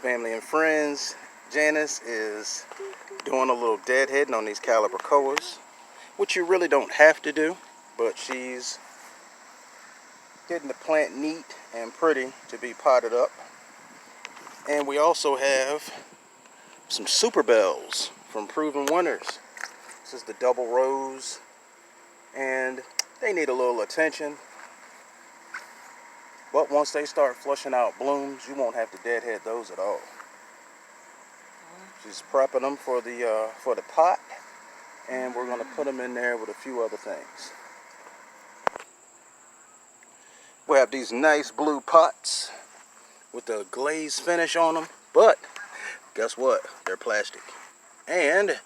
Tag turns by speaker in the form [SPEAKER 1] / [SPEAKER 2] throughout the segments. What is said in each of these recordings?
[SPEAKER 1] family and friends. Janice is doing a little deadheading on these calibrachoas, which you really don't have to do, but she's getting the plant neat and pretty to be potted up. And we also have some Super Bells from Proven Winners. This is the double rose, and they need a little attention. But once they start flushing out blooms, you won't have to deadhead those at all. She's prepping them for the pot, and we're going to put them in there with a few other things. We have these nice blue pots with the glaze finish on them, but guess what? They're plastic. And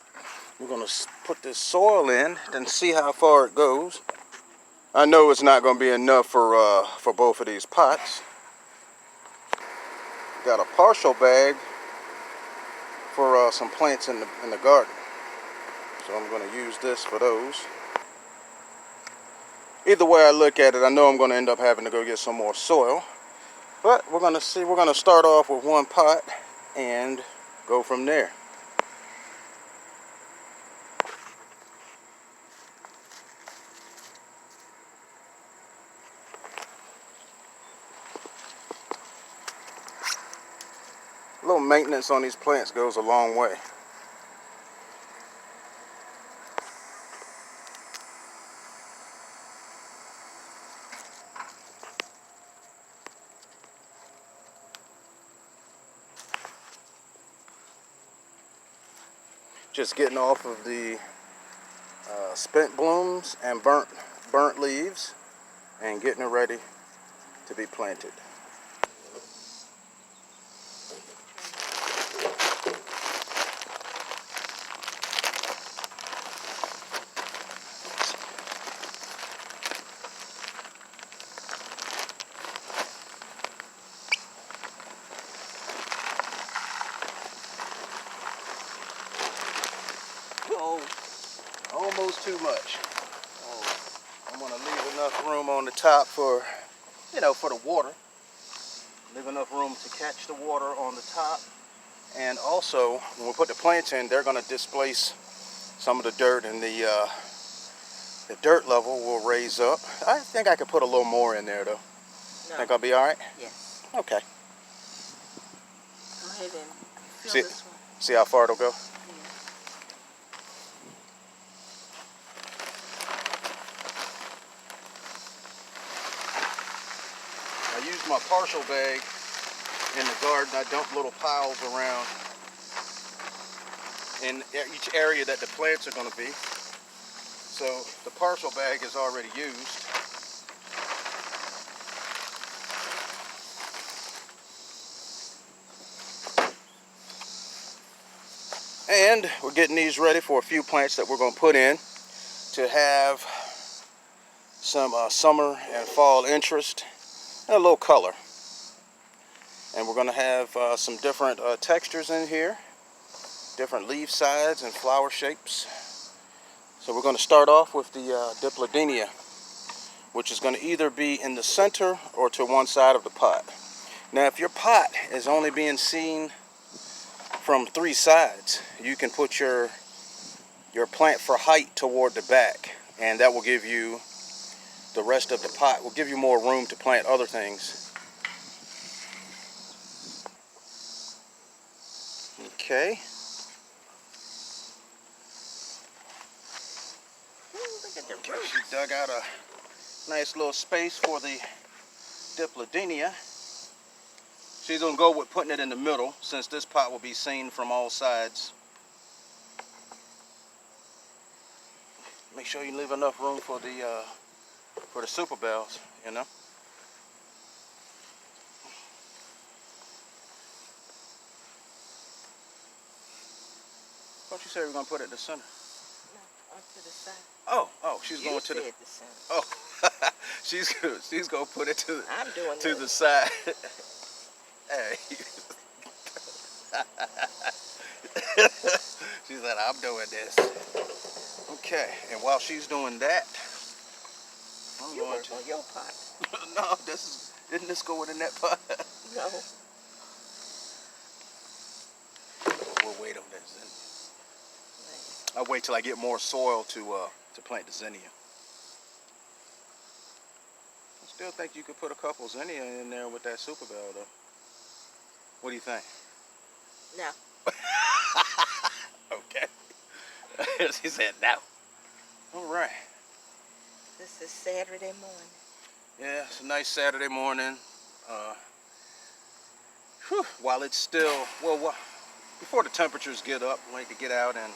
[SPEAKER 1] we're going to put this soil in and see how far it goes. I know it's not going to be enough for both of these pots. Got a partial bag for some plants in the garden. So I'm going to use this for those. Either way I look at it, I know I'm going to end up having to go get some more soil. But we're going to see. We're going to start off with one pot and go from there. A little maintenance on these plants goes a long way. Just getting off of the spent blooms and burnt leaves and getting it ready to be planted. Oh, almost too much. Oh, I'm gonna leave enough room on the top for, for the water. Leave enough room to catch the water on the top. And also, when we put the plants in, they're gonna displace some of the dirt, and the dirt level will raise up. I think I could put a little more in there though. No. Think I'll be all right?
[SPEAKER 2] Yes.
[SPEAKER 1] Okay.
[SPEAKER 2] Go ahead and fill this one.
[SPEAKER 1] See how far it'll go? I use my partial bag in the garden. I dump little piles around in each area that the plants are going to be. So the partial bag is already used. And we're getting these ready for a few plants that we're going to put in to have some summer and fall interest and a little color. And we're going to have some different textures in here, different leaf sides and flower shapes. So we're going to start off with the Dipladenia, which is going to either be in the center or to one side of the pot. Now if your pot is only being seen from 3 sides, you can put your plant for height toward the back, and that will give you the rest of the pot, will give you more room to plant other things. Okay. She dug out a nice little space for the Dipladenia. She's going to go with putting it in the middle, since this pot will be seen from all sides. Make sure you leave enough room for the Super Bells, you know. Thought you said we were going to put it in the center.
[SPEAKER 2] No, to the side.
[SPEAKER 1] Oh, she's going to the
[SPEAKER 2] center.
[SPEAKER 1] Oh, she's going to put it to the side. Hey. She said, I'm doing this. Okay, and while she's doing that, I'm going to
[SPEAKER 2] your pot.
[SPEAKER 1] No, didn't this go in that pot?
[SPEAKER 2] No.
[SPEAKER 1] that zinnia. I'll wait till I get more soil to plant the zinnia. I still think you could put a couple zinnia in there with that Super Bell though. What do you think?
[SPEAKER 2] No.
[SPEAKER 1] Okay. She said no. All right.
[SPEAKER 2] This is Saturday morning.
[SPEAKER 1] Yeah, it's a nice Saturday morning. While it's still, before the temperatures get up, I like to get out and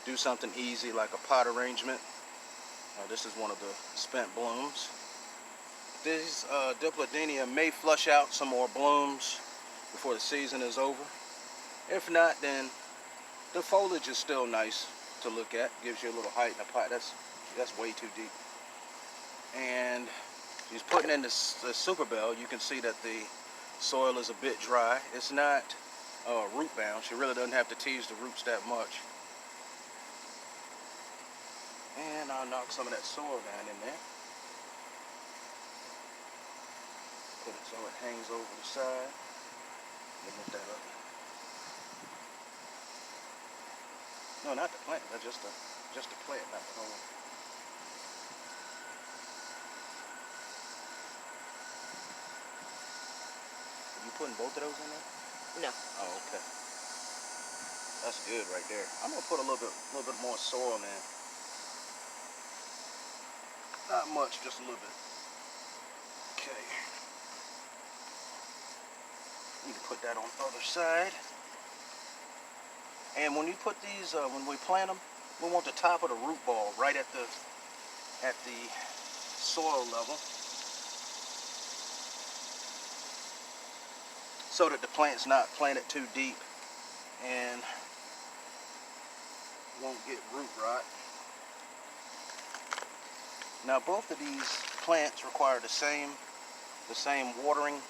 [SPEAKER 1] do something easy like a pot arrangement. This is one of the spent blooms. These Dipladenia may flush out some more blooms before the season is over. If not, then the foliage is still nice to look at. Gives you a little height in the pot. That's way too deep. And she's putting in the Super Bell. You can see that the soil is a bit dry. It's not root bound. She really doesn't have to tease the roots that much. And I'll knock some of that soil down in there. Put it so it hangs over the side. Let me lift that up. No, not the plant. That's just a plant, not the whole. Are you putting both of those in there?
[SPEAKER 2] No.
[SPEAKER 1] Oh, okay. That's good right there. I'm gonna put a little bit more soil in. Not much, just a little bit. Okay. You can put that on the other side. And when you put these, when we plant them, we want the top of the root ball right at the soil level, so that the plant's not planted too deep and won't get root rot. Now both of these plants require the same watering,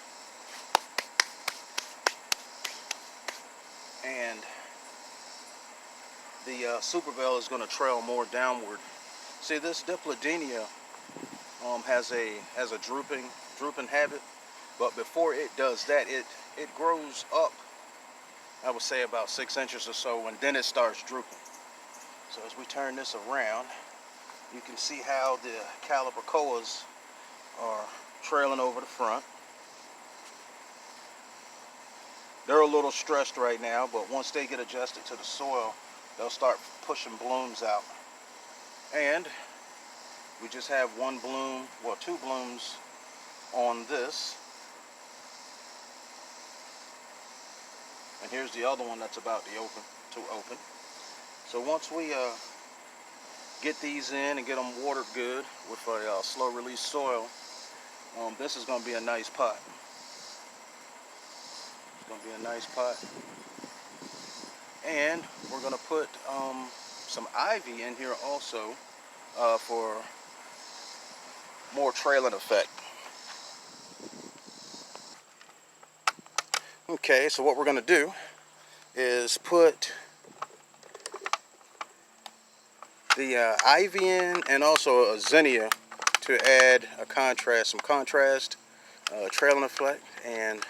[SPEAKER 1] and the Super Bell is going to trail more downward. See, this Dipladenia has a drooping habit, but before it does that, it grows up, I would say about 6 inches or so, and then it starts drooping. So as we turn this around, you can see how the Calibrachoas are trailing over the front. They're a little stressed right now, but once they get adjusted to the soil, they'll start pushing blooms out. And we just have one bloom, well, 2 blooms on this. And here's the other one that's about to open. So once we get these in and get them watered good with a slow release soil, this is going to be a nice pot. It's going to be a nice pot. And we're going to put some ivy in here also for more trailing effect. Okay, so what we're going to do is put the ivy in, and also a zinnia to add some contrast, trailing effect, and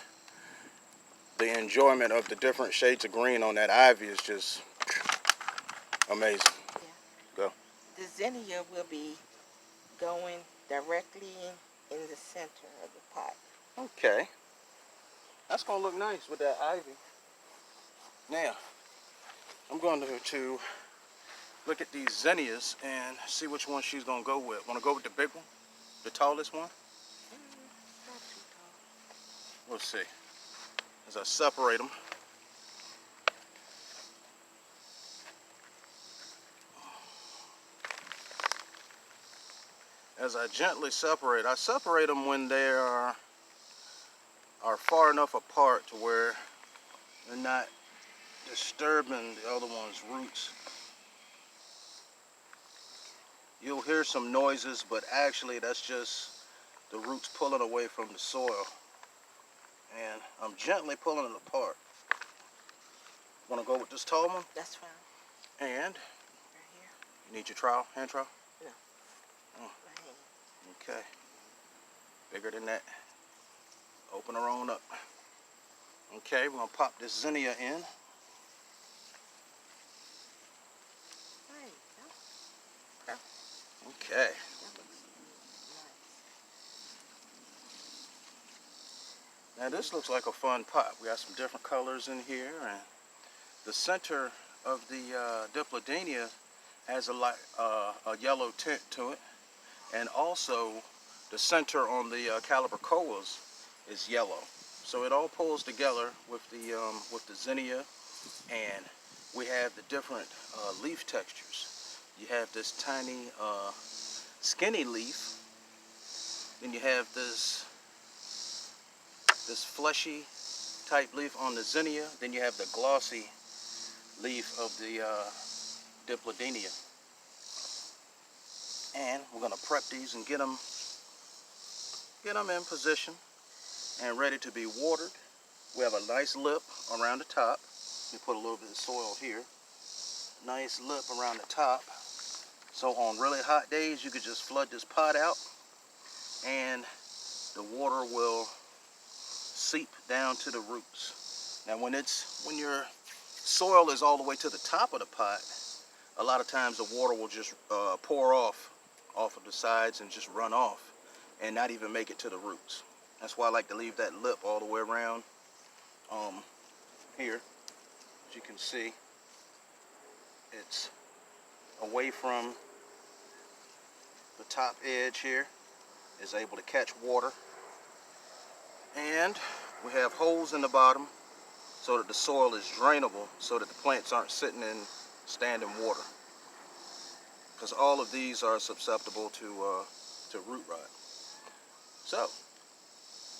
[SPEAKER 1] the enjoyment of the different shades of green on that ivy is just amazing.
[SPEAKER 2] Yeah.
[SPEAKER 1] Go.
[SPEAKER 2] The zinnia will be going directly in the center of the pot.
[SPEAKER 1] Okay. That's going to look nice with that ivy. Now, I'm going to look at these zinnias and see which one she's going to go with. Want to go with the big one? The tallest one?
[SPEAKER 2] Not too tall.
[SPEAKER 1] Let's see. As I separate them. As I gently separate, I separate them when they are far enough apart to where they're not disturbing the other one's roots. You'll hear some noises, but actually that's just the roots pulling away from the soil. And I'm gently pulling it apart. Want to go with this tall one?
[SPEAKER 2] That's fine.
[SPEAKER 1] And
[SPEAKER 2] Right here.
[SPEAKER 1] you need your trowel, hand trowel?
[SPEAKER 2] No.
[SPEAKER 1] Oh.
[SPEAKER 2] My hand.
[SPEAKER 1] Okay. Bigger than that. Open her on up. Okay, we're going to pop this zinnia in. Okay. Now this looks like a fun pot. We got some different colors in here, and the center of the Dipladenia has a yellow tint to it, and also the center on the Calibrachoas is yellow. So it all pulls together with the zinnia, and we have the different leaf textures. You have this tiny skinny leaf, then you have this fleshy type leaf on the zinnia, then you have the glossy leaf of the Dipladenia. And we're going to prep these and get them in position and ready to be watered. We have a nice lip around the top. Let me put a little bit of soil here. Nice lip around the top. So on really hot days, you could just flood this pot out and the water will seep down to the roots. Now when your soil is all the way to the top of the pot, a lot of times the water will just pour off of the sides and just run off and not even make it to the roots. That's why I like to leave that lip all the way around here. As you can see, it's away from the top edge here, is able to catch water. And we have holes in the bottom so that the soil is drainable, so that the plants aren't sitting in standing water, because all of these are susceptible to root rot. So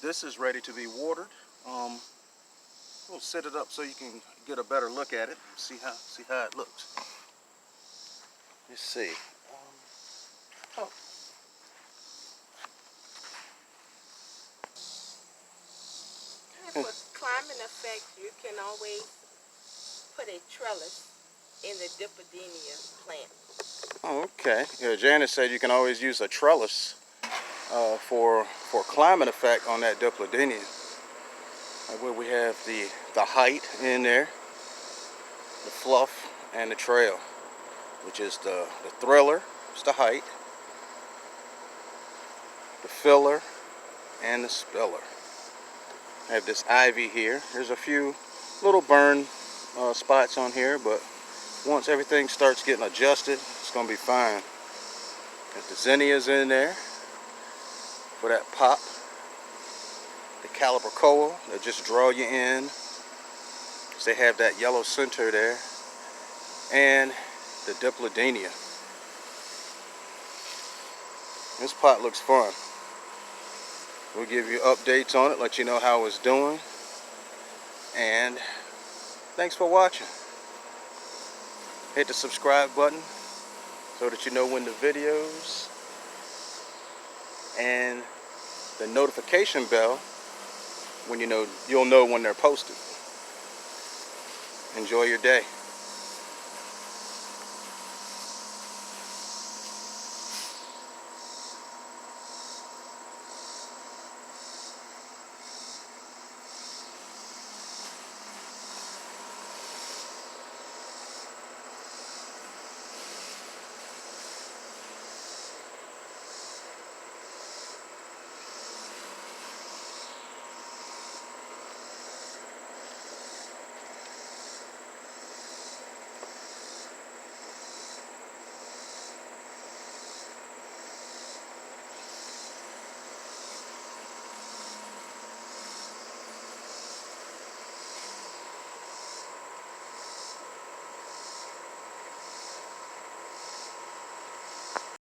[SPEAKER 1] this is ready to be watered. We'll set it up so you can get a better look at it and see how it looks. Let's see.
[SPEAKER 2] And for climate effect, you can always put a trellis in the Dipladenia plant.
[SPEAKER 1] Oh, okay. Yeah, Janice said you can always use a trellis for climate effect on that Dipladenia. Where we have the height in there, the fluff, and the trail, which is the thriller, it's the height, the filler, and the spiller. I have this ivy here. There's a few little burn spots on here, but once everything starts getting adjusted, it's going to be fine. Got the zinnias in there for that pop. The Calibrachoa, they'll just draw you in, because they have that yellow center there. And the Dipladenia. This pot looks fun. We'll give you updates on it, let you know how it's doing. And thanks for watching. Hit the subscribe button so that you know when the videos, and the notification bell when you'll know when they're posted. Enjoy your day.